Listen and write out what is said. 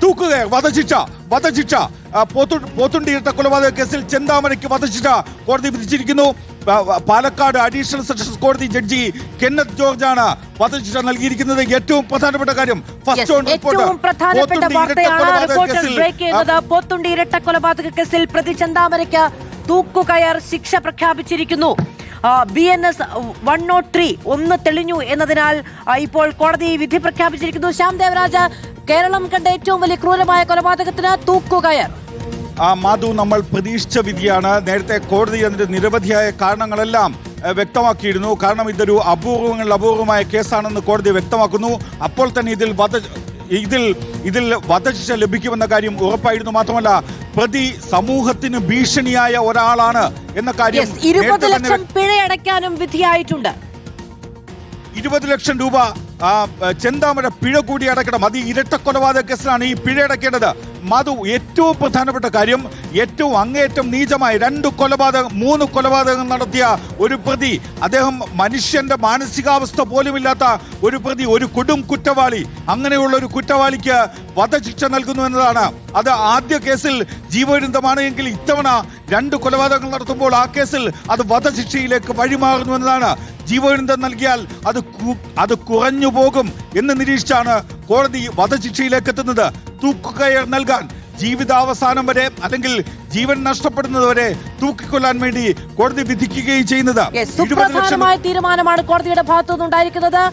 തൂക്കുകയർ വധശിക്ഷ പോത്തുണ്ടി ഇരട്ട കൊലപാതക കേസിൽ ചെന്താമരയ്ക്ക് വധശിക്ഷ കോടതി വിധിച്ചിരിക്കുന്നു. പാലക്കാട് അഡീഷണൽ സെഷൻസ് കോടതി ജഡ്ജി കെന്നത്ത് ജോർജാണ് വധശിക്ഷ നൽകിയിരിക്കുന്നത്. ഏറ്റവും പ്രധാനപ്പെട്ട കാര്യം പോത്തുണ്ടി ഇരട്ട കൊലപാതക കേസിൽ പ്രതി ചെന്താമരയ്ക്ക് തൂക്കുകയർ ശിക്ഷ പ്രഖ്യാപിച്ചിരിക്കുന്നു. BNS 103 ഒന്ന് തെളിഞ്ഞു എന്നതിനാൽ ഇപ്പോൾ കോടതി വിധി പ്രഖ്യാപിച്ചിരിക്കുന്നു. ശ്യാം ദേവരാജ, കേരളം കണ്ട ഏറ്റവും വലിയ ക്രൂരമായ കൊലപാതകത്തിന് തൂക്കുകയർ. മാധു, നമ്മൾ പ്രതീക്ഷിച്ച വിധിയാണ്. നേരത്തെ കോടതി അതിന്റെ നിരവധിയായ കാരണങ്ങളെല്ലാം വ്യക്തമാക്കിയിരുന്നു. കാരണം ഇതൊരു അപൂർവമായ കേസാണെന്ന് കോടതി വ്യക്തമാക്കുന്നു. അപ്പോൾ തന്നെ ഇതിൽ വധശിക്ഷ ലഭിക്കുമെന്ന കാര്യം ഉറപ്പായിരുന്നു. മാത്രമല്ല പ്രതി സമൂഹത്തിന് ഭീഷണിയായ ഒരാളാണ് എന്ന കാര്യം 20 ലക്ഷം പിഴയടയ്ക്കാനും വിധിയായിട്ടുണ്ട്. 20 ലക്ഷം രൂപ ചെന്താമര പിഴ കൂടി അടയ്ക്കണം. അത് ഇരട്ട കൊലപാതക കേസിലാണ് ഈ പിഴ അടയ്ക്കേണ്ടത്. മധു, ഏറ്റവും പ്രധാനപ്പെട്ട കാര്യം, ഏറ്റവും അങ്ങേയറ്റം നീചമായ 3 കൊലപാതകങ്ങൾ നടത്തിയ ഒരു പ്രതി, അദ്ദേഹം മനുഷ്യന്റെ മാനസികാവസ്ഥ പോലുമില്ലാത്ത ഒരു പ്രതി, ഒരു കൊടും കുറ്റവാളി, അങ്ങനെയുള്ള ഒരു കുറ്റവാളിക്ക് വധശിക്ഷ നൽകുന്നു എന്നതാണ്. അത് ആദ്യ കേസിൽ ജീവപര്യന്തമാണ് എങ്കിൽ ഇത്തവണ 2 കൊലപാതകങ്ങൾ നടത്തുമ്പോൾ ആ കേസിൽ അത് വധശിക്ഷയിലേക്ക് വഴിമാറുന്നു എന്നതാണ്. ജീവപര്യന്തം നൽകിയാൽ അത് കുറഞ്ഞു പോകും എന്ന് നിരീക്ഷിച്ചാണ് കോടതി വധശിക്ഷയിലേക്ക് എത്തുന്നത്. തൂക്കുകയർ നൽകാൻ ജീവിതാവസാനം വരെ അല്ലെങ്കിൽ ജീവൻ നഷ്ടപ്പെടുന്നതുവരെ തൂക്കിക്കൊല്ലാൻ വേണ്ടി കോടതി വിധിക്കുകയും ചെയ്യുന്നത്. സുപ്രധാനമായ തീരുമാനമാണ് കോടതിയുടെ ഭാഗത്തുനിന്നുണ്ടായിരിക്കുന്നത്.